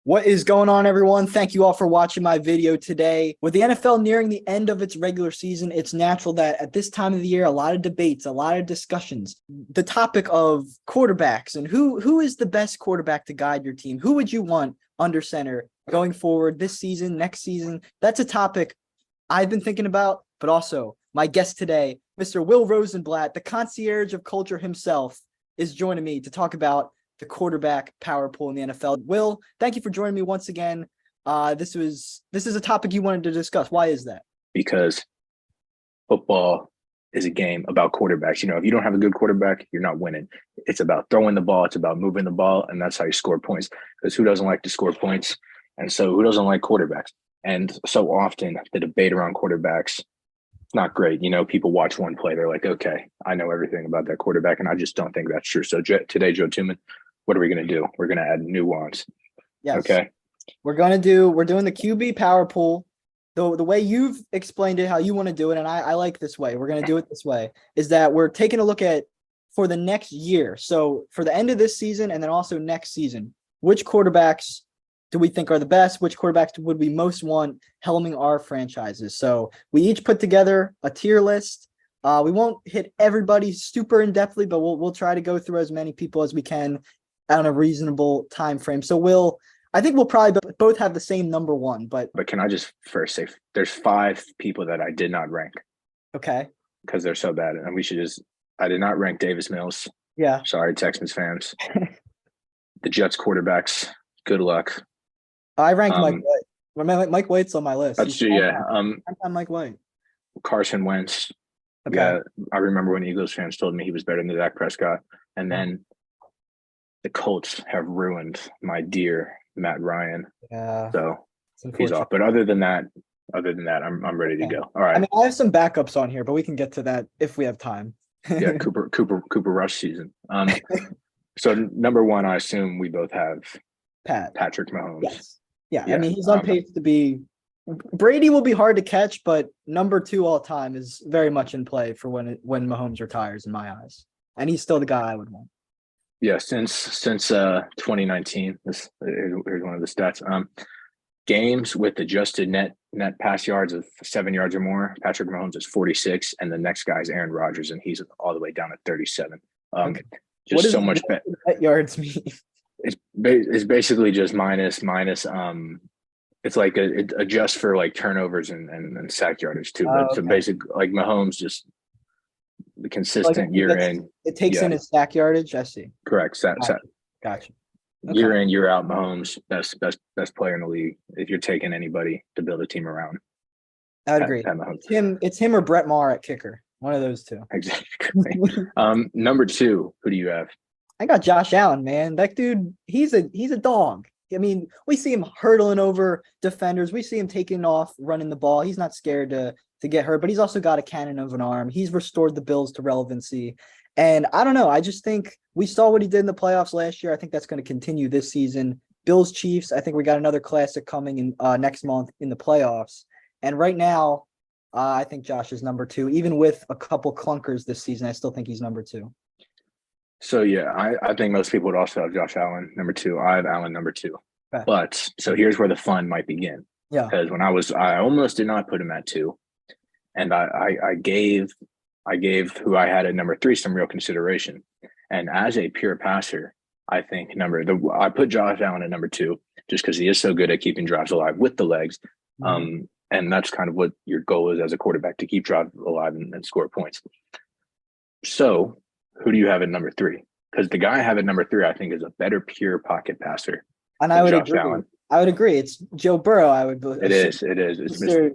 What is going on, everyone? Thank you all for watching my video today. With the NFL nearing the end of its regular season, it's natural that at this time of the year, a lot of debates, a lot of discussions, the topic of quarterbacks and who is the best quarterback to guide your team? Who would you want under center going forward this season, next season? That's a topic I've been thinking about, but also my guest today, Mr. Will Rosenblatt, the concierge of culture himself, is joining me to talk about the quarterback power pool in the NFL. Will, thank you for joining me once again. This is a topic you wanted to discuss. Why is that? Because football is a game about quarterbacks. If you don't have a good quarterback, you're not winning. It's about throwing the ball. It's about moving the ball, and that's how you score points. Because who doesn't like to score points? And so who doesn't like quarterbacks? And so often the debate around quarterbacks, it's not great. People watch one play. They're like, okay, I know everything about that quarterback, and I just don't think that's true. So today, Joe Tuman, what are we going to do? We're going to add nuance. Yes. Okay. We're doing the QB power pool. The way you've explained it, how you want to do it, and I like this way. We're going to do it this way, is that we're taking a look at for the next year. So for the end of this season and then also next season, which quarterbacks do we think are the best? Which quarterbacks would we most want helming our franchises? So we each put together a tier list. We won't hit everybody super in-depthly, but we'll try to go through as many people as we can on a reasonable time frame. So I think we'll probably both have the same number one, but can I just first say there's 5 people that I did not rank. Okay. Because they're so bad. And I did not rank Davis Mills. Yeah. Sorry, Texans fans. The Jets quarterbacks, good luck. I ranked Mike White. Mike White's on my list. That's true, yeah. I'm Mike White. Carson Wentz. Okay. Yeah, I remember when Eagles fans told me he was better than Dak Prescott. And then the Colts have ruined my dear Matt Ryan. Yeah. So he's off. But other than that, I'm ready to go. All right. I mean, I have some backups on here, but we can get to that if we have time. Yeah, Cooper Rush season. So number one, I assume we both have Patrick Mahomes. Yes. Yeah. I mean, he's on pace to be. Brady will be hard to catch, but number 2 all time is very much in play for when Mahomes retires, in my eyes, and he's still the guy I would want. Yeah, since 2019, here's one of the stats. Games with adjusted net pass yards of 7 yards or more, Patrick Mahomes is 46, and the next guy is Aaron Rodgers, and he's all the way down at 37. Okay. Just so much better. Net yards mean? It's basically just minus. It's like it adjusts for like turnovers and sack yardage too. But so basically, like Mahomes just the consistent year in. It takes in his sack yardage. I see. Correct. Gotcha. Okay. Year in, year out, Mahomes best player in the league. If you're taking anybody to build a team around, I would agree. It's him or Brett Maher at kicker. One of those two. Exactly. Number 2, who do you have? I got Josh Allen, man. That dude, he's a dog. I mean, we see him hurdling over defenders. We see him taking off, running the ball. He's not scared to get hurt, but he's also got a cannon of an arm. He's restored the Bills to relevancy. And I don't know. I just think we saw what he did in the playoffs last year. I think that's going to continue this season. Bills, Chiefs, I think we got another classic coming in next month in the playoffs. And right now, I think Josh is number 2. Even with a couple clunkers this season, I still think he's number 2. So, yeah, I think most people would also have Josh Allen number 2. I have Allen number 2. Okay. But so here's where the fun might begin. Yeah. Because I almost did not put him at 2. And I gave who I had at number 3 some real consideration. And as a pure passer, I think I put Josh Allen at number 2 just because he is so good at keeping drives alive with the legs. Mm-hmm. And that's kind of what your goal is as a quarterback, to keep drives alive and score points. So who do you have at number 3? Because the guy I have at number 3, I think, is a better pure pocket passer. And I would agree. Allen. I would agree. It's Joe Burrow. It is. It's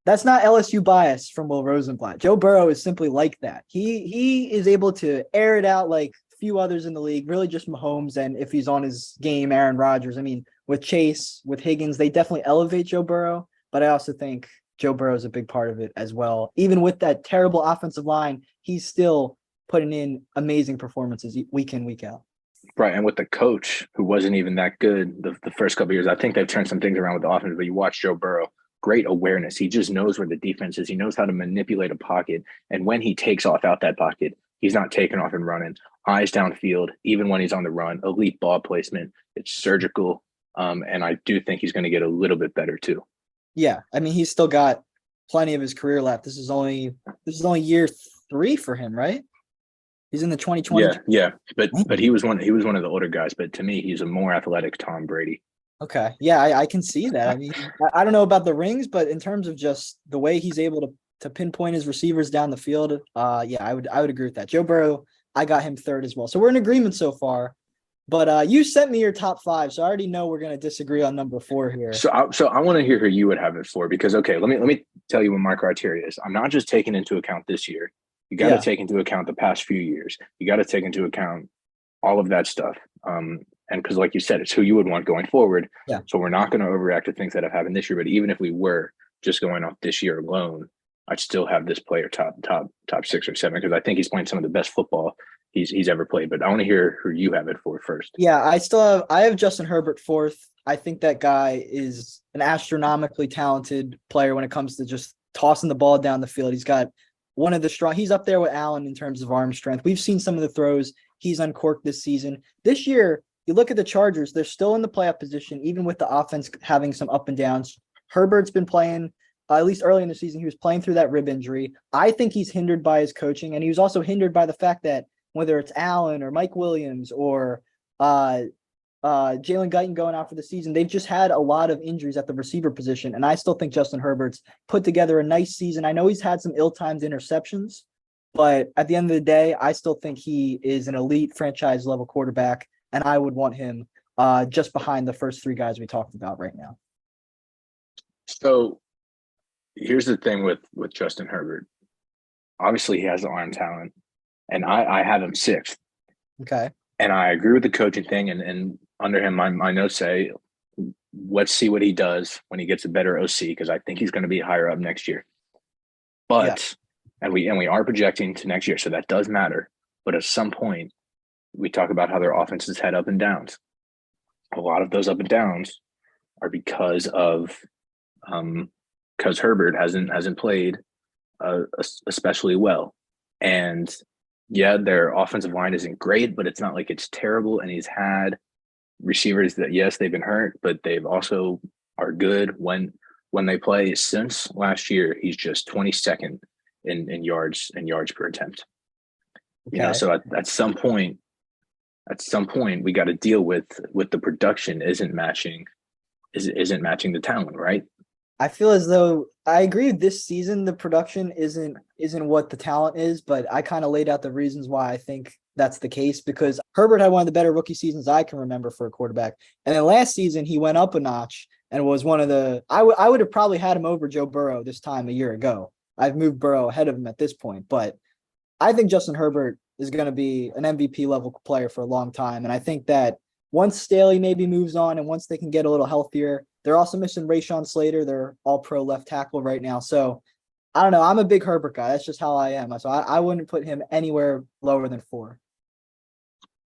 That's not LSU bias from Will Rosenblatt. Joe Burrow is simply like that. He is able to air it out like few others in the league, really just Mahomes, and if he's on his game, Aaron Rodgers. I mean, with Chase, with Higgins, they definitely elevate Joe Burrow, but I also think Joe Burrow is a big part of it as well. Even with that terrible offensive line, he's still putting in amazing performances week in, week out. Right, and with the coach who wasn't even that good the first couple of years, I think they've turned some things around with the offense, but you watch Joe Burrow, great awareness. He just knows where the defense is. He knows how to manipulate a pocket, and when he takes off out that pocket, he's not taking off and running. Eyes downfield, even when he's on the run, elite ball placement. It's surgical. And I do think he's going to get a little bit better too. Yeah, I mean he's still got plenty of his career left. This is only year 3 for him, right? He's in the 2020. Yeah. But he was one of the older guys. But to me, he's a more athletic Tom Brady. Okay. Yeah, I can see that. I mean, I don't know about the rings, but in terms of just the way he's able to pinpoint his receivers down the field, yeah, I would agree with that. Joe Burrow, I got him third as well. So we're in agreement so far. But you sent me your top 5, so I already know we're gonna disagree on number 4 here. So I want to hear who you would have it for because okay, let me tell you what my criteria is. I'm not just taking into account this year. You got to Yeah. take into account the past few years. You got to take into account all of that stuff. And because, like you said, it's who you would want going forward. Yeah. So we're not going to overreact to things that have happened this year. But even if we were just going off this year alone, I'd still have this player top 6 or 7 because I think he's playing some of the best football he's ever played. But I want to hear who you have it for first. Yeah, I have Justin Herbert fourth. I think that guy is an astronomically talented player when it comes to just tossing the ball down the field. He's got he's up there with Allen in terms of arm strength. We've seen some of the throws he's uncorked this season. This year, you look at the Chargers, they're still in the playoff position, even with the offense having some up and downs. Herbert's been playing, at least early in the season, he was playing through that rib injury. I think he's hindered by his coaching, and he was also hindered by the fact that whether it's Allen or Mike Williams or Jalen Guyton going out for the season, they've just had a lot of injuries at the receiver position. And I still think Justin Herbert's put together a nice season. I know he's had some ill-timed interceptions, but at the end of the day, I still think he is an elite franchise level quarterback, and I would want him just behind the first 3 guys we talked about right now. So here's the thing with Justin Herbert. Obviously, he has the arm talent, and I have him 6th. Okay. And I agree with the coaching thing. And under him, my notes say, let's see what he does when he gets a better OC because I think he's going to be higher up next year. But and we are projecting to next year, so that does matter. But at some point, we talk about how their offenses had up and downs. A lot of those up and downs are because Herbert hasn't played especially well, and yeah, their offensive line isn't great, but it's not like it's terrible. And he's had receivers that, yes, they've been hurt, but they've also are good when they play. Since last year, he's just 22nd in yards per attempt. Okay. So at some point, we got to deal with the production isn't matching the talent, right? I feel as though I agree this season the production isn't what the talent is, but I kind of laid out the reasons why I think that's the case because Herbert had one of the better rookie seasons I can remember for a quarterback. And then last season he went up a notch and was one of the I would have probably had him over Joe Burrow this time a year ago. I've moved Burrow ahead of him at this point, but I think Justin Herbert is going to be an MVP level player for a long time. And I think that once Staley maybe moves on and once they can get a little healthier, they're also missing Rashawn Slater. They're all pro left tackle right now. So I don't know. I'm a big Herbert guy. That's just how I am. So I wouldn't put him anywhere lower than 4.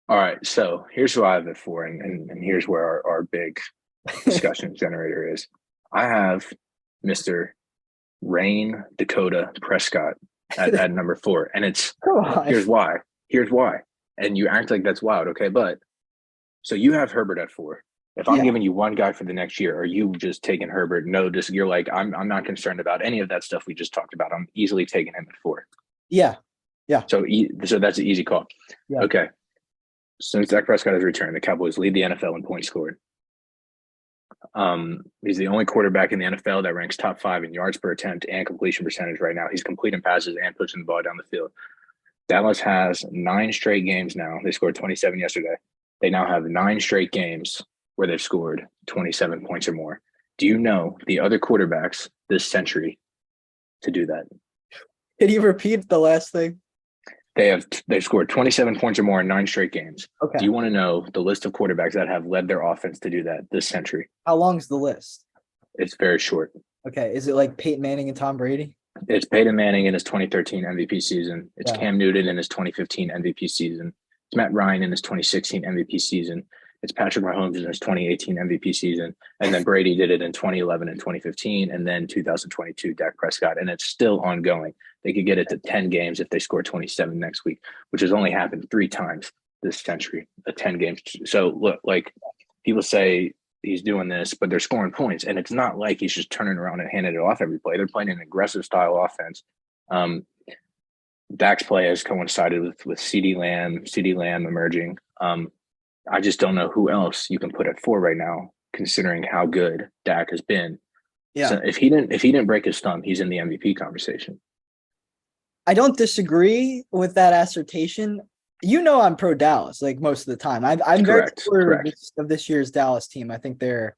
All right. So here's who I have it for. And here's where our big discussion generator is. I have Mr. Rain Dakota Prescott at number 4. And here's why. And you act like that's wild. Okay. But so you have Herbert at 4. If I'm giving you one guy for the next year, are you just taking Herbert? No, you're like, I'm not concerned about any of that stuff we just talked about. I'm easily taking him at 4. Yeah. So that's an easy call. Yeah. Okay. Since Dak Prescott has returned, the Cowboys lead the NFL in points scored. He's the only quarterback in the NFL that ranks top 5 in yards per attempt and completion percentage right now. He's completing passes and pushing the ball down the field. Dallas has 9 straight games now. They scored 27 yesterday. They now have 9 straight games where they've scored 27 points or more. Do you know the other quarterbacks this century to do that? Can you repeat the last thing? They've scored 27 points or more in 9 straight games. Okay. Do you want to know the list of quarterbacks that have led their offense to do that this century? How long is the list? It's very short. Okay. Is it like Peyton Manning and Tom Brady? It's Peyton Manning in his 2013 MVP season. It's Cam Newton in his 2015 MVP season. It's Matt Ryan in his 2016 MVP season. It's Patrick Mahomes in his 2018 MVP season. And then Brady did it in 2011 and 2015. And then 2022, Dak Prescott. And it's still ongoing. They could get it to 10 games if they score 27 next week, which has only happened 3 times this century, 10 games. So look, like people say he's doing this, but they're scoring points, and it's not like he's just turning around and handing it off every play. They're playing an aggressive style offense. Dak's play has coincided with CeeDee Lamb emerging. I just don't know who else you can put at 4 right now, considering how good Dak has been. Yeah. So if he didn't break his thumb, he's in the MVP conversation. I don't disagree with that assertion. You know, I'm pro Dallas, like most of the time. I'm very supportive of this year's Dallas team. I think they're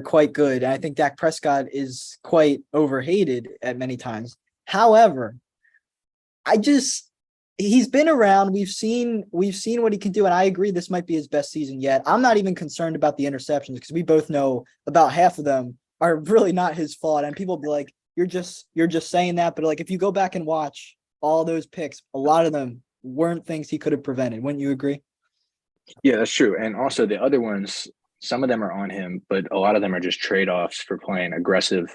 quite good. And I think Dak Prescott is quite overhated at many times. However, he's been around. We've seen what he can do. And I agree this might be his best season yet. I'm not even concerned about the interceptions because we both know about half of them are really not his fault. And people be like, you're just saying that. But like, if you go back and watch all those picks, a lot of them weren't things he could have prevented. Wouldn't you agree? Yeah, that's true. And also the other ones, some of them are on him, but a lot of them are just trade-offs for playing aggressive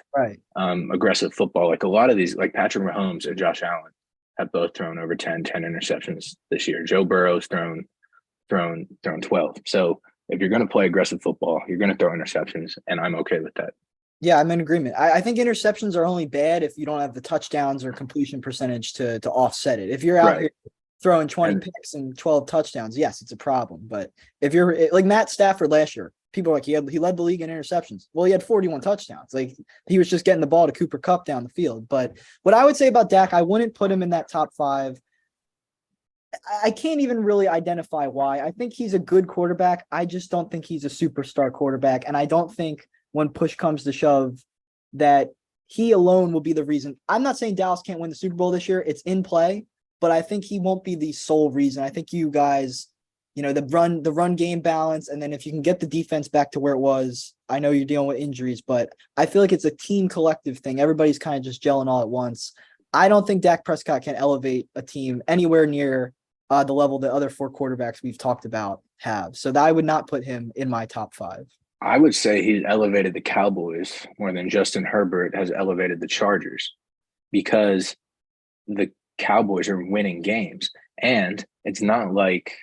football. Like a lot of these, like Patrick Mahomes and Josh Allen have both thrown over 10 interceptions this year. Joe Burrow's thrown 12. So if you're going to play aggressive football, you're going to throw interceptions, and I'm okay with that. Yeah, I'm in agreement. I think interceptions are only bad if you don't have the touchdowns or completion percentage to offset it. If you're out here throwing 20 picks and 12 touchdowns, yes, it's a problem. But if you're like Matt Stafford last year, people are like, he led the league in interceptions. Well, he had 41 touchdowns. Like he was just getting the ball to Cooper Kupp down the field. But what I would say about Dak, I wouldn't put him in that top 5. I can't even really identify why. I think he's a good quarterback. I just don't think he's a superstar quarterback. And I don't think when push comes to shove that he alone will be the reason. I'm not saying Dallas can't win the Super Bowl this year. It's in play, but I think he won't be the sole reason. I think you guys, the run game balance, and then if you can get the defense back to where it was, I know you're dealing with injuries, but I feel like it's a team collective thing. Everybody's kind of just gelling all at once. I don't think Dak Prescott can elevate a team anywhere near the level that other 4 quarterbacks we've talked about have. So I would not put him in my top 5. I would say he's elevated the Cowboys more than Justin Herbert has elevated the Chargers, because the Cowboys are winning games, and it's not like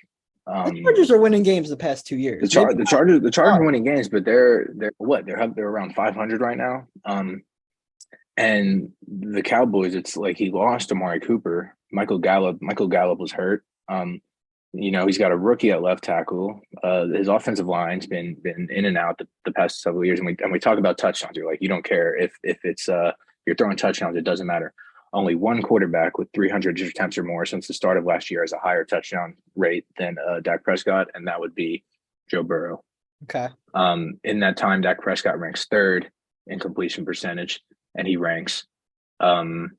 the Chargers are winning games the past 2 years. The Chargers are winning games, but they're around 500 right now. And the Cowboys, it's like he lost Amari Cooper. Michael Gallup was hurt. He's got a rookie at left tackle. His offensive line's been in and out the past several years. And we talk about touchdowns. You're like, you don't care if it's you're throwing touchdowns, it doesn't matter. Only one quarterback with 300 attempts or more since the start of last year has a higher touchdown rate than Dak Prescott, and that would be Joe Burrow. Okay. In that time, Dak Prescott ranks 3rd in completion percentage, and he ranks 6th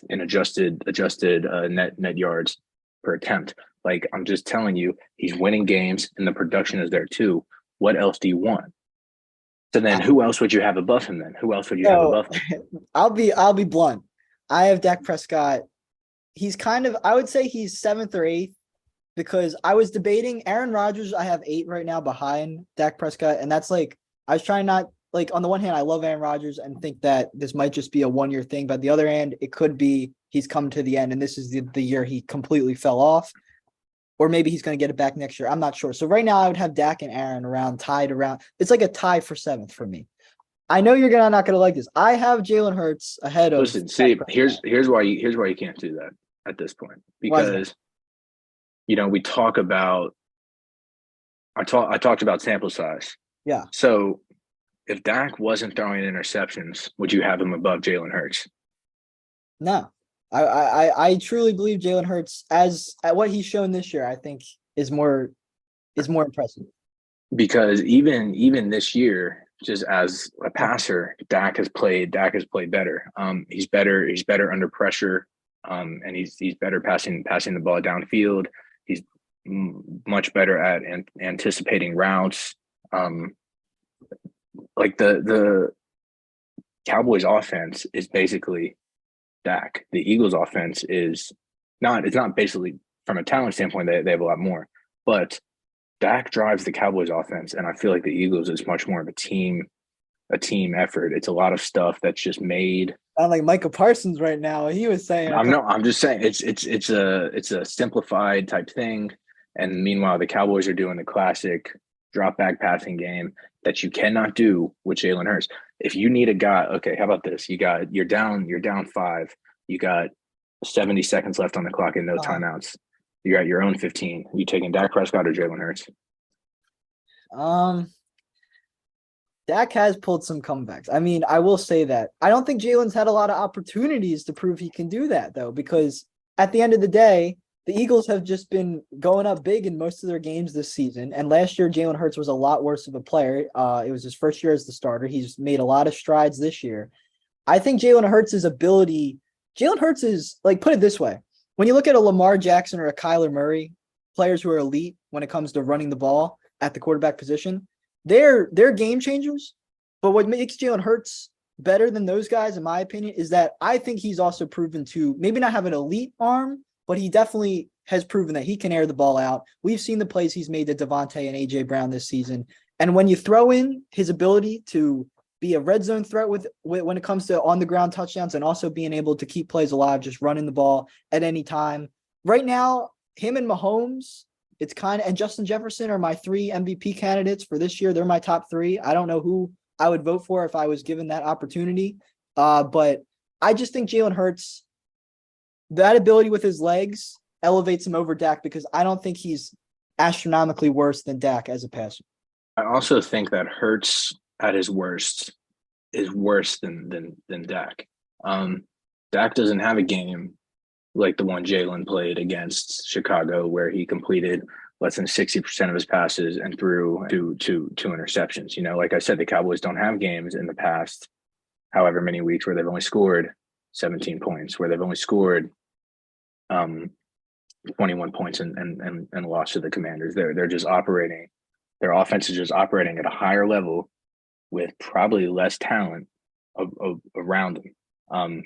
in adjusted net yards per attempt. Like, I'm just telling you, he's winning games, and the production is there too. What else do you want? So then who else would you have above him then? Who else would you have above him? I'll be blunt. I have Dak Prescott. He's I would say he's 7th or 8th, because I was debating Aaron Rodgers. I have 8 right now behind Dak Prescott. And that's like, I was trying not, like, on the one hand, I love Aaron Rodgers and think that this might just be a 1-year thing. But the other hand, it could be he's come to the end and this is the year he completely fell off. Or maybe he's going to get it back next year. I'm not sure. So right now I would have Dak and Aaron tied around. It's like a tie for 7th for me. I know you're not going to like this. I have Jalen Hurts ahead of. Listen, see, here's why you can't do that at this point, because we talk about. I talked about sample size. Yeah. So if Dak wasn't throwing interceptions, would you have him above Jalen Hurts? No. I truly believe Jalen Hurts, at what he's shown this year, I think is more impressive. Because even this year, just as a passer, Dak has played better. He's better under pressure. And he's better passing the ball downfield. He's much better at anticipating routes. Like the Cowboys offense is basically Dak. The Eagles offense is not. It's not basically, from a talent standpoint, they have a lot more, but Dak drives the Cowboys offense, and I feel like the Eagles is much more of a team effort. It's a lot of stuff that's just made. I'm like Michael Parsons right now. He was saying, I'm just saying it's a simplified type thing, and meanwhile the Cowboys are doing the classic drop back passing game that you cannot do with Jalen Hurts. If you need a guy, okay, how about this? You're down 5. You got 70 seconds left on the clock and no Uh, timeouts. You're at your own 15. You taking Dak Prescott or Jalen Hurts? um, Dak has pulled some comebacks. I mean, I will say that I don't think Jalen's had a lot of opportunities to prove he can do that, though, because at the end of the day, the Eagles have just been going up big in most of their games this season. And last year, Jalen Hurts was a lot worse of a player. It was his first year as the starter. He's made a lot of strides this year. I think Jalen Hurts is like, put it this way. When you look at a Lamar Jackson or a Kyler Murray, players who are elite when it comes to running the ball at the quarterback position, they're game changers. But what makes Jalen Hurts better than those guys, in my opinion, is that I think he's also proven to maybe not have an elite arm, but he definitely has proven that he can air the ball out. We've seen the plays he's made to Devontae and AJ Brown this season. And when you throw in his ability to be a red zone threat with when it comes to on the ground touchdowns and also being able to keep plays alive, just running the ball at any time. Right now, him and Mahomes, it's kind of, and Justin Jefferson are my 3 MVP candidates for this year. They're my top 3. I don't know who I would vote for if I was given that opportunity. But I just think Jalen Hurts, that ability with his legs elevates him over Dak because I don't think he's astronomically worse than Dak as a passer. I also think that Hurts at his worst is worse than Dak. Dak doesn't have a game like the one Jalen played against Chicago, where he completed less than 60% of his passes and threw two interceptions. You know, like I said, the Cowboys don't have games in the past, however many weeks, where they've only scored 17 points, where they've only scored 21 points and lost to the Commanders. They're just operating. Their offense is just operating at a higher level with probably less talent around them.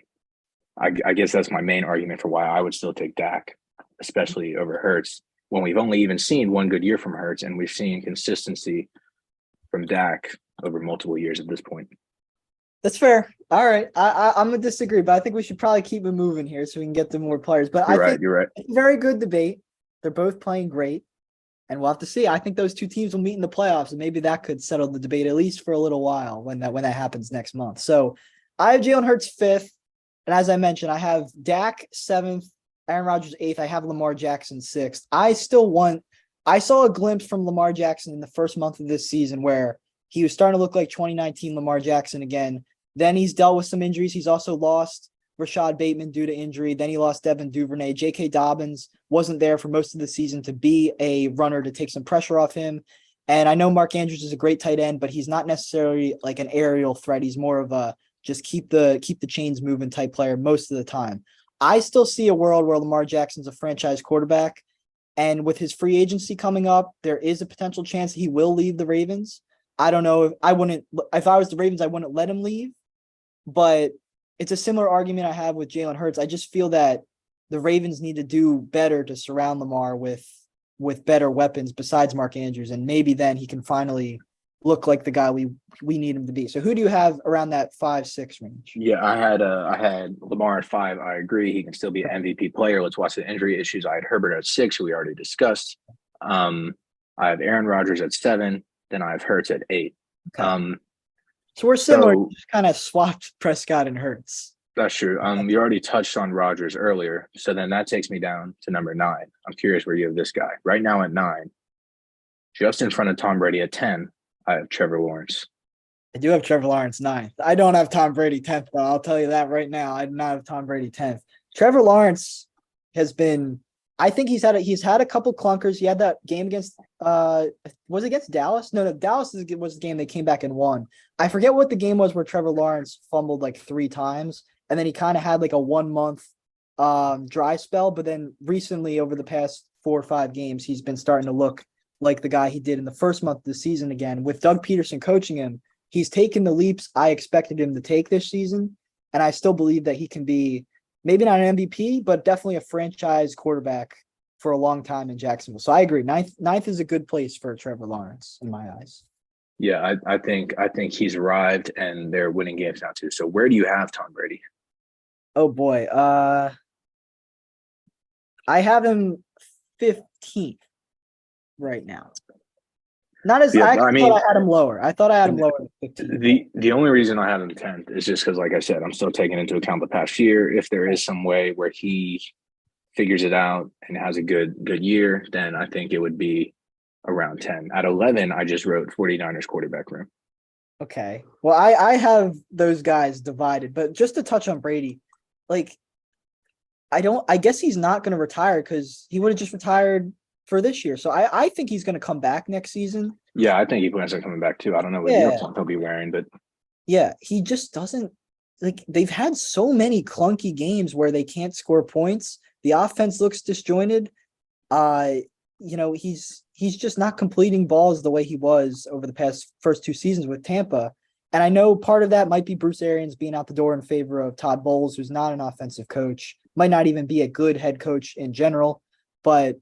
I guess that's my main argument for why I would still take Dak, especially over Hurts, when we've only even seen one good year from Hurts, and we've seen consistency from Dak over multiple years at this point. That's fair. All right. I'm going to disagree, but I think we should probably keep it moving here so we can get to more players. But I think You're right. it's a very good debate. They're both playing great, and we'll have to see. I think those two teams will meet in the playoffs, and maybe that could settle the debate at least for a little while when that happens next month. So I have Jalen Hurts 5th. And as I mentioned, I have Dak 7th, Aaron Rodgers 8th. I have Lamar Jackson 6th. I saw a glimpse from Lamar Jackson in the first month of this season where he was starting to look like 2019 Lamar Jackson again. Then he's dealt with some injuries. He's also lost Rashad Bateman due to injury. Then he lost Devin Duvernay. J.K. Dobbins wasn't there for most of the season to be a runner to take some pressure off him. And I know Mark Andrews is a great tight end, but he's not necessarily like an aerial threat. He's more of a just keep the chains moving type player most of the time. I still see a world where Lamar Jackson's a franchise quarterback. And with his free agency coming up, there is a potential chance he will leave the Ravens. I don't know if I was the Ravens, I wouldn't let him leave. But it's a similar argument I have with Jalen Hurts. I just feel that the Ravens need to do better to surround Lamar with better weapons besides Mark Andrews. And maybe then he can finally look like the guy we need him to be. So who do you have around that 5-6 range? Yeah, I had Lamar at 5. I agree. He can still be an MVP player. Let's watch the injury issues. I had Herbert at 6, who we already discussed. I have Aaron Rodgers at 7. Then I have Hurts at 8. Okay. So we're similar. Just kind of swapped Prescott and Hurts. That's true. You already touched on Rodgers earlier. So then that takes me down to number 9. I'm curious where you have this guy. Right now at 9, just in front of Tom Brady at 10, I have Trevor Lawrence. I do have Trevor Lawrence 9th. I don't have Tom Brady 10th, though. I'll tell you that right now. I do not have Tom Brady 10th. Trevor Lawrence has been – I think he's had a couple clunkers. He had that game against was it against Dallas? No, Dallas was the game they came back and won. I forget what the game was where Trevor Lawrence fumbled like 3 times, and then he kind of had like a 1-month dry spell. But then recently, over the past 4 or 5 games, he's been starting to look like the guy he did in the first month of the season again. With Doug Peterson coaching him, he's taken the leaps I expected him to take this season, and I still believe that he can be maybe not an MVP, but definitely a franchise quarterback for a long time in Jacksonville. So I agree. Ninth is a good place for Trevor Lawrence in my eyes. Yeah, I think he's arrived, and they're winning games now too. So where do you have Tom Brady? Oh boy, I have him 15th right now. Not as Yeah, I I actually thought mean, I had him lower. I thought I had him lower than 15. the only reason I have him 10th is just because, like I said, I'm still taking into account the past year. If there is some way where he figures it out and has a good year, then I think it would be around 10. At 11, I just wrote 49ers quarterback room. Okay. Well, I have those guys divided, but just to touch on Brady, like I guess he's not going to retire because he would have just retired for this year. So I think he's going to come back next season. Yeah, I think he plans on coming back too. I don't know what Yeah. uniform he'll be wearing, but Yeah. He just doesn't like they've had so many clunky games where they can't score points. The offense looks disjointed. Uh, he's just not completing balls the way he was over the past first two seasons with Tampa. And I know part of that might be Bruce Arians being out the door in favor of Todd Bowles, who's not an offensive coach, might not even be a good head coach in general. But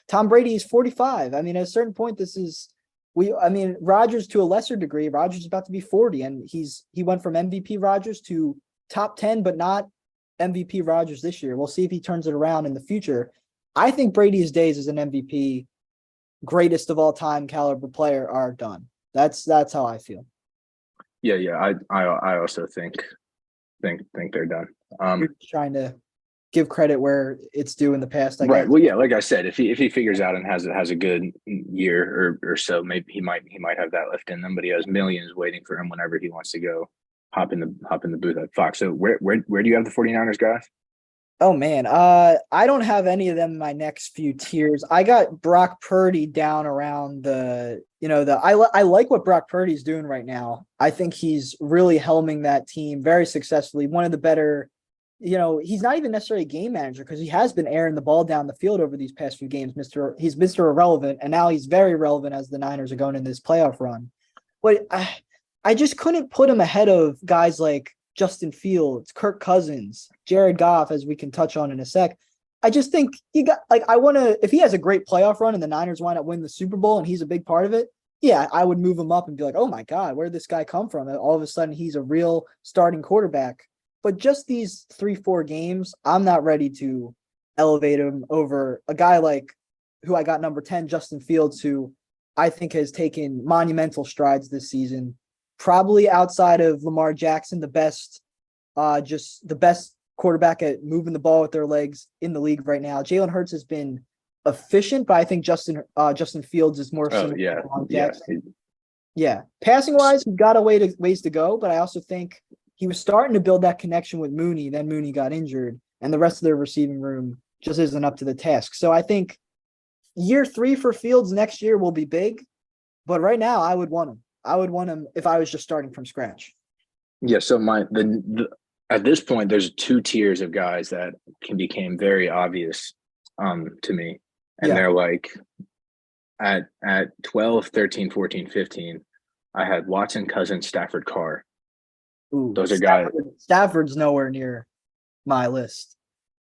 Tom Brady is 45. I mean, at a certain point, Rodgers to a lesser degree, Rodgers is about to be 40, and he went from MVP Rodgers to top 10, but not MVP Rodgers this year. We'll see if he turns it around in the future. I think Brady's days as an MVP, greatest of all time caliber player, are done. That's how I feel. yeah. I also think they're done. You're trying to give credit where it's due in the past, I Right. guess. Well, yeah, like I said, if he figures out and has a good year or so, maybe he might have that left in them. But he has millions waiting for him whenever he wants to go hop in the booth at Fox. So where do you have the 49ers guys? Oh man, I don't have any of them in my next few tiers. I got Brock Purdy down around I like what Brock Purdy's doing right now. I think he's really helming that team very successfully. One of the better, he's not even necessarily a game manager because he has been airing the ball down the field over these past few games. He's Mr. Irrelevant, and now he's very relevant as the Niners are going in this playoff run. But I just couldn't put him ahead of guys like Justin Fields, Kirk Cousins, Jared Goff, as we can touch on in a sec. I just think if he has a great playoff run and the Niners wind up winning the Super Bowl and he's a big part of it, yeah, I would move him up and be like, oh my God, where did this guy come from? And all of a sudden he's a real starting quarterback. But just these 3-4 games, I'm not ready to elevate him over a guy like who I got number 10, Justin Fields, who I think has taken monumental strides this season. Probably outside of Lamar Jackson, the best quarterback at moving the ball with their legs in the league right now. Jalen Hurts has been efficient, but I think Justin Fields is more similar to Lamar Jackson. Yeah. Passing wise, he's got ways to go, but I also think he was starting to build that connection with Mooney. Then Mooney got injured, and the rest of their receiving room just isn't up to the task. So I think year 3 for Fields next year will be big, but right now I would want him. I would want him if I was just starting from scratch. Yeah. So at this point, there's 2 tiers of guys that became very obvious to me, and they're like at 12, 13, 14, 15. I had Watson, Cousins, Stafford, Carr. Ooh, those are guys. Stafford's nowhere near my list.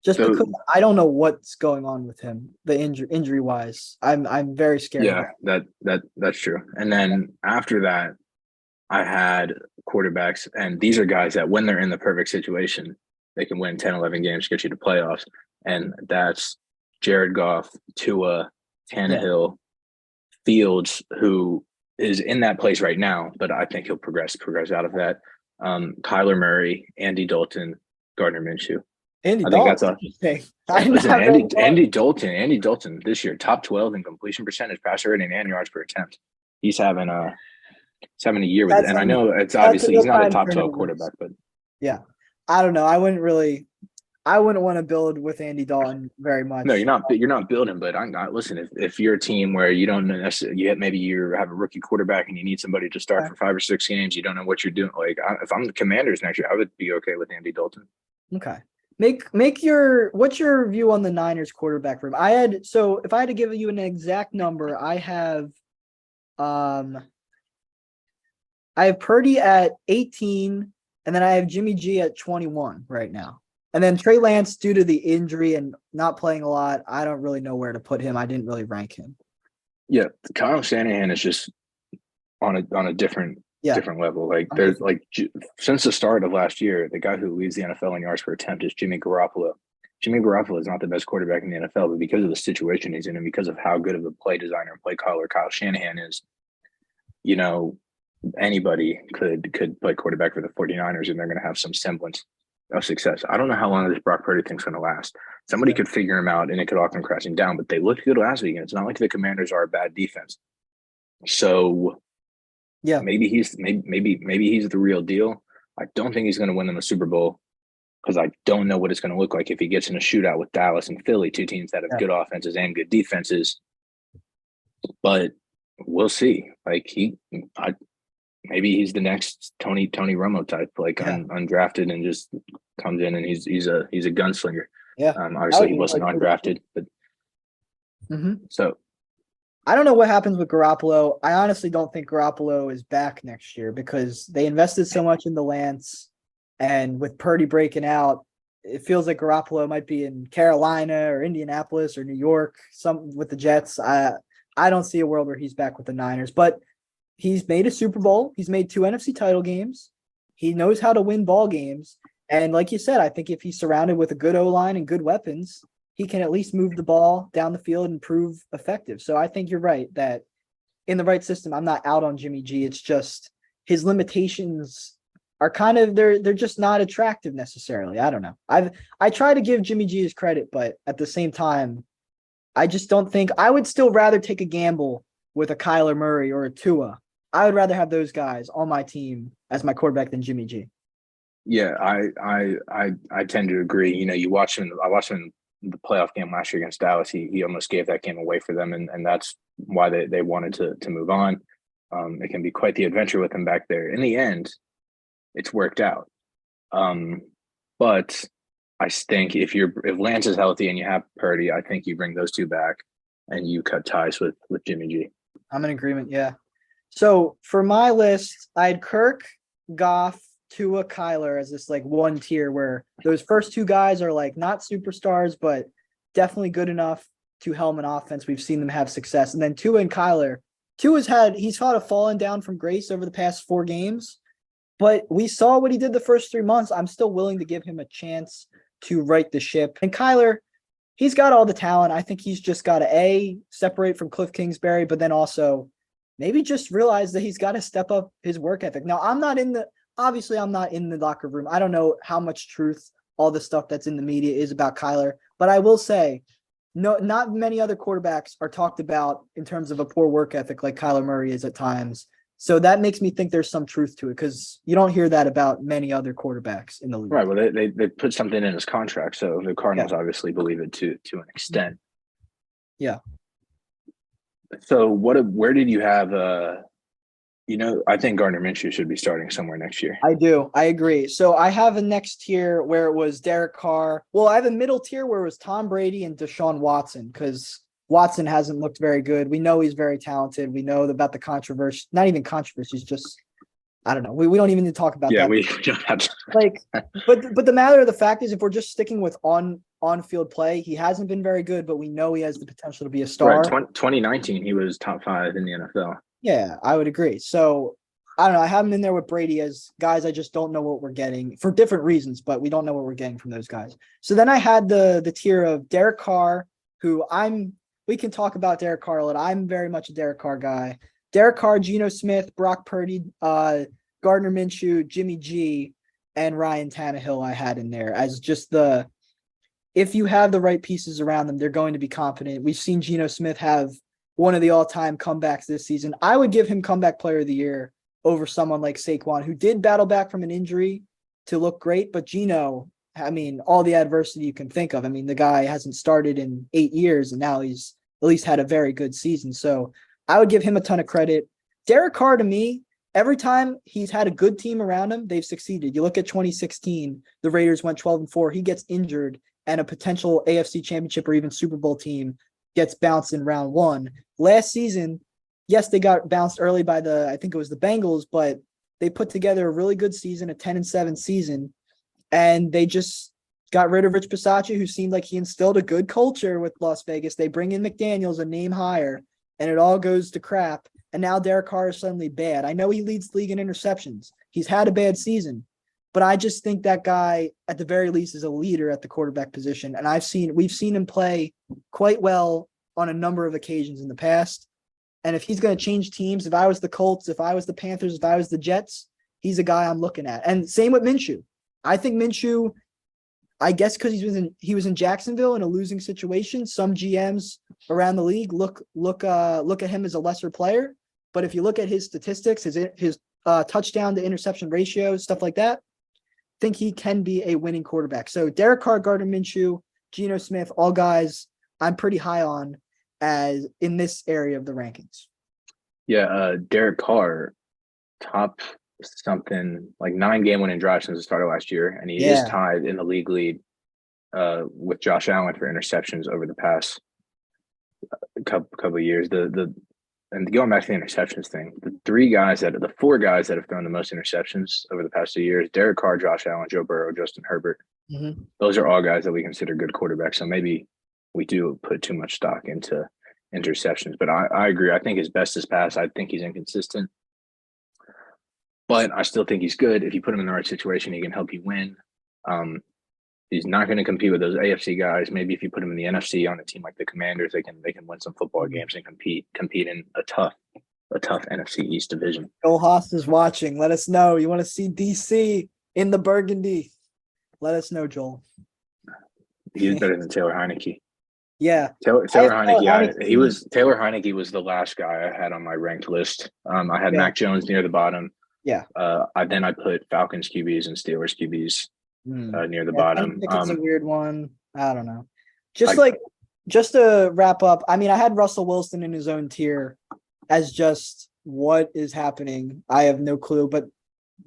Just because I don't know what's going on with him, the injury wise. I'm very scared. Yeah, that's true. And then after that, I had quarterbacks, and these are guys that when they're in the perfect situation, they can win 10, 11 games, get you to playoffs. And that's Jared Goff, Tua, Tannehill, Fields, who is in that place right now, but I think he'll progress out of that. Kyler Murray, Andy Dalton, Gardner Minshew. Andy Dalton. Andy Dalton this year, top 12 in completion percentage, passer rating, and yards per attempt. He's having a year with it. And I know it's obviously he's not a top 12 quarterback, but yeah, I don't know. I wouldn't want to build with Andy Dalton very much. No, you're not building, but listen, if you're a team where you don't necessarily, you have a rookie quarterback and you need somebody to start for 5 or 6 games, you don't know what you're doing. Like if I'm the Commanders next year, I would be okay with Andy Dalton. Okay. What's your view on the Niners quarterback room? If I had to give you an exact number, I have Purdy at 18, and then I have Jimmy G at 21 right now. And then Trey Lance, due to the injury and not playing a lot, I don't really know where to put him. I didn't really rank him. Yeah, Kyle Shanahan is just on a different level. Like there's since the start of last year, the guy who leads the NFL in yards per attempt is Jimmy Garoppolo, Jimmy Garoppolo is not the best quarterback in the NFL, but because of the situation he's in and because of how good of a play designer and play caller Kyle Shanahan is, you know, anybody could play quarterback for the 49ers and they're going to have some semblance of success. I don't know how long this Brock Purdy thing's going to last. Somebody could figure him out and it could all come crashing down, but they looked good last week, and it's not like the Commanders are a bad defense. So Yeah. maybe he's the real deal. I don't think he's going to win them a Super Bowl because I don't know what it's going to look like if he gets in a shootout with Dallas and Philly, two teams that have good offenses and good defenses. But we'll see. Like maybe he's the next Tony Romo type, like undrafted and just comes in and he's a gunslinger. Yeah. Obviously he wasn't undrafted, but so I don't know what happens with Garoppolo. I honestly don't think Garoppolo is back next year because they invested so much in the Lance, and with Purdy breaking out, it feels like Garoppolo might be in Carolina or Indianapolis or New York, some with the Jets. I don't see a world where he's back with the Niners, but he's made a Super Bowl. He's made 2 NFC title games. He knows how to win ball games. And like you said, I think if he's surrounded with a good O-line and good weapons, he can at least move the ball down the field and prove effective. So I think you're right that in the right system, I'm not out on Jimmy G. It's just his limitations are kind of they're just not attractive necessarily. I don't know. I try to give Jimmy G his credit, but at the same time, I just don't think I would still rather take a gamble with a Kyler Murray or a Tua. I would rather have those guys on my team as my quarterback than Jimmy G. Yeah, I tend to agree. You know, I watched him in the playoff game last year against Dallas. He almost gave that game away for them, and that's why they wanted to move on. It can be quite the adventure with him back there. In the end, it's worked out. But I think if Lance is healthy and you have Purdy, I think you bring those two back and you cut ties with Jimmy G. I'm in agreement, yeah. So for my list, I had Kirk, Goff, Tua, Kyler as this like one tier where those first 2 guys are like not superstars, but definitely good enough to helm an offense. We've seen them have success. And then Tua and Kyler. He's had a fallen down from grace over the past 4 games, but we saw what he did the first 3 months. I'm still willing to give him a chance to right the ship. And Kyler, he's got all the talent. I think he's just got to separate from Cliff Kingsbury, but then also maybe just realize that he's got to step up his work ethic. Now, I'm not in the locker room. I don't know how much truth all the stuff that's in the media is about Kyler, but I will say not many other quarterbacks are talked about in terms of a poor work ethic like Kyler Murray is at times. So that makes me think there's some truth to it because you don't hear that about many other quarterbacks in the league. Right. Well, they put something in his contract, so the Cardinals obviously believe it to an extent. Yeah. So where did you have I think Gardner Minshew should be starting somewhere next year. I do. I agree. So I have a next tier where it was Derek Carr. Well, I have a middle tier where it was Tom Brady and Deshaun Watson because Watson hasn't looked very good. We know he's very talented. We know about the controversy. Not even controversy. It's just, I don't know. We don't even need to talk about that. Yeah, we don't have to. But the matter of the fact is, if we're just sticking with on-field play, he hasn't been very good, but we know he has the potential to be a star. Right, 2019, he was top 5 in the NFL. Yeah, I would agree. So, I don't know. I have him in there with Brady as guys I just don't know what we're getting for different reasons, but we don't know what we're getting from those guys. So then I had the tier of Derek Carr, who we can talk about Derek Carr a little. I'm very much a Derek Carr guy. Derek Carr, Geno Smith, Brock Purdy, Gardner Minshew, Jimmy G, and Ryan Tannehill I had in there as just if you have the right pieces around them, they're going to be competent. We've seen Geno Smith have one of the all-time comebacks this season. I would give him comeback player of the year over someone like Saquon, who did battle back from an injury to look great. But Geno, all the adversity you can think of. The guy hasn't started in 8 years, and now he's at least had a very good season. So I would give him a ton of credit. Derek Carr, to me, every time he's had a good team around him, they've succeeded. You look at 2016, the Raiders went 12-4. He gets injured, and a potential AFC championship or even Super Bowl team gets bounced in round 1. Last season, yes, they got bounced early by I think it was the Bengals, but they put together a really good season, a 10-7 season, and they just got rid of Rich Bisaccia, who seemed like he instilled a good culture with Las Vegas. They bring in McDaniels, a name higher, and it all goes to crap. And now Derek Carr is suddenly bad. I know he leads the league in interceptions. He's had a bad season, But I just think that guy, at the very least, is a leader at the quarterback position. And we've seen him play quite well on a number of occasions in the past. And if he's going to change teams, if I was the Colts, if I was the Panthers, if I was the Jets, he's a guy I'm looking at. And same with Minshew. I think Minshew, I guess because he was in Jacksonville in a losing situation, some GMs around the league look at him as a lesser player. But if you look at his statistics, his touchdown to interception ratio, stuff like that, I think he can be a winning quarterback. So Derek Carr, Gardner Minshew, Geno Smith, all guys I'm pretty high on as in this area of the rankings. Yeah, Derek Carr, top something like 9-game winning drive since the start of last year, and he is tied in the league lead with Josh Allen for interceptions over the past couple of years. And going back to the interceptions thing, the four guys that have thrown the most interceptions over the past 2 years: Derek Carr, Josh Allen, Joe Burrow, Justin Herbert. Mm-hmm. Those are all guys that we consider good quarterbacks. So maybe we do put too much stock into interceptions. But I agree. I think his best is pass. I think he's inconsistent, but I still think he's good. If you put him in the right situation, he can help you win. He's not going to compete with those AFC guys. Maybe if you put him in the NFC on a team like the Commanders, they can win some football games and compete in a tough NFC East division. Joel Haas is watching. Let us know. You want to see DC in the Burgundy? Let us know, Joel. He's better than Taylor Heineke. Yeah, Taylor Heineke. Taylor Heineke was the last guy I had on my ranked list. I had Mac Jones near the bottom. Yeah. I put Falcons QBs and Steelers QBs near the bottom. It's a weird one. I don't know. Just to wrap up, I mean, I had Russell Wilson in his own tier as just what is happening. I have no clue, but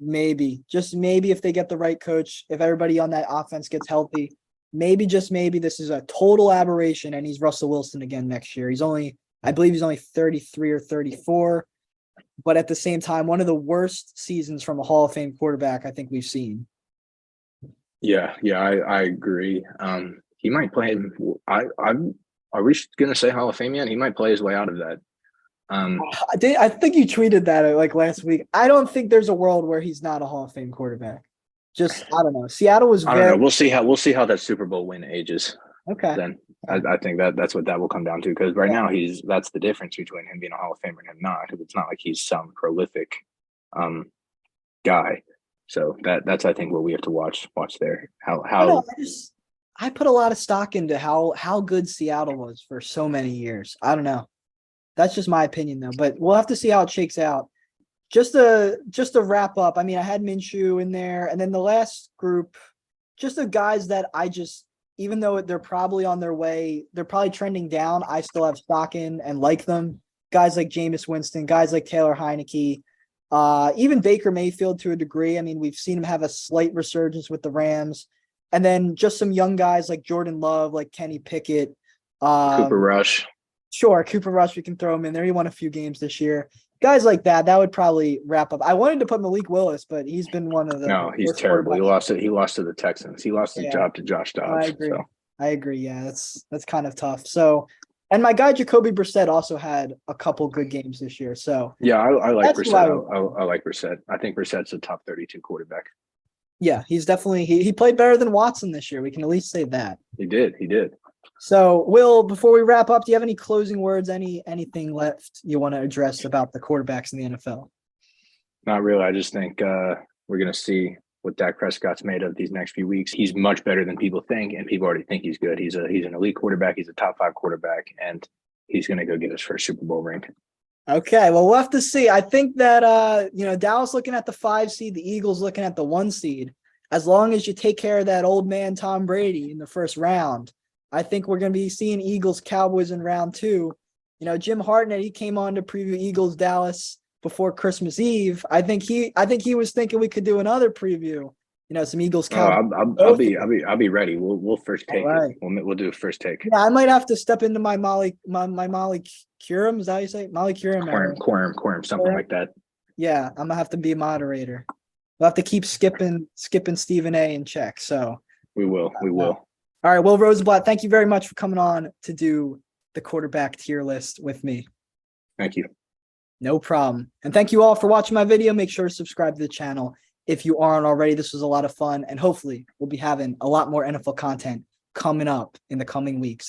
maybe if they get the right coach, if everybody on that offense gets healthy, maybe this is a total aberration and he's Russell Wilson again next year. I believe he's only 33 or 34, but at the same time, one of the worst seasons from a Hall of Fame quarterback I think we've seen. Yeah, I agree. He might play. Are we going to say Hall of Fame yet? He might play his way out of that. I think you tweeted that like last week. I don't think there's a world where he's not a Hall of Fame quarterback. Just I don't know. Seattle was. I don't know. We'll see how that Super Bowl win ages. Okay. Then I think that's what that will come down to, because right now that's the difference between him being a Hall of Famer and him not. Because it's not like he's some prolific guy. So that's I think what we have to watch there. I put a lot of stock into how good Seattle was for so many years. I don't know. That's just my opinion though, but we'll have to see how it shakes out. Just to wrap up, I mean, I had Minshew in there, and then the last group, just the guys that even though they're probably on their way, they're probably trending down, I still have stock in and like them. Guys like Jameis Winston, guys like Taylor Heineke, even Baker Mayfield to a degree. I mean, we've seen him have a slight resurgence with the Rams. And then just some young guys like Jordan Love, like Kenny Pickett. Cooper Rush. Sure, Cooper Rush, we can throw him in there. He won a few games this year. Guys like that would probably wrap up. I wanted to put Malik Willis, but he's been one of the. No, he's terrible. He lost to the Texans. He lost his job to Josh Dobbs. I agree. Yeah, that's kind of tough. So, and my guy Jacoby Brissett also had a couple good games this year. So yeah, I like Brissett. I like Brissett. I think Brissett's a top 32 quarterback. Yeah, he's definitely he played better than Watson this year. We can at least say that. He did. So, Will, before we wrap up, do you have any closing words, anything left you want to address about the quarterbacks in the NFL? Not really. I just think we're going to see what Dak Prescott's made of these next few weeks. He's much better than people think, and people already think he's good. He's an elite quarterback. He's a top 5 quarterback, and he's going to go get his first Super Bowl ring. Okay, well, we'll have to see. I think that Dallas looking at the 5 seed, the Eagles looking at the 1 seed. As long as you take care of that old man Tom Brady in the first round, I think we're going to be seeing Eagles Cowboys in round 2. Jim Hartnett, he came on to preview Eagles Dallas before Christmas Eve. I think he was thinking we could do another preview. Some Eagles Cowboys. I'll be ready. We'll first take it. We'll do a first take. Yeah, I might have to step into my Molly Curum. Is that how you say it? Molly Curum? Quorum, something like that. Yeah, I'm gonna have to be a moderator. We'll have to keep skipping Stephen A in check. So we will. All right, Will Rosenblatt, thank you very much for coming on to do the quarterback tier list with me. Thank you. No problem. And thank you all for watching my video. Make sure to subscribe to the channel If you aren't already, this was a lot of fun, and hopefully we'll be having a lot more NFL content coming up in the coming weeks.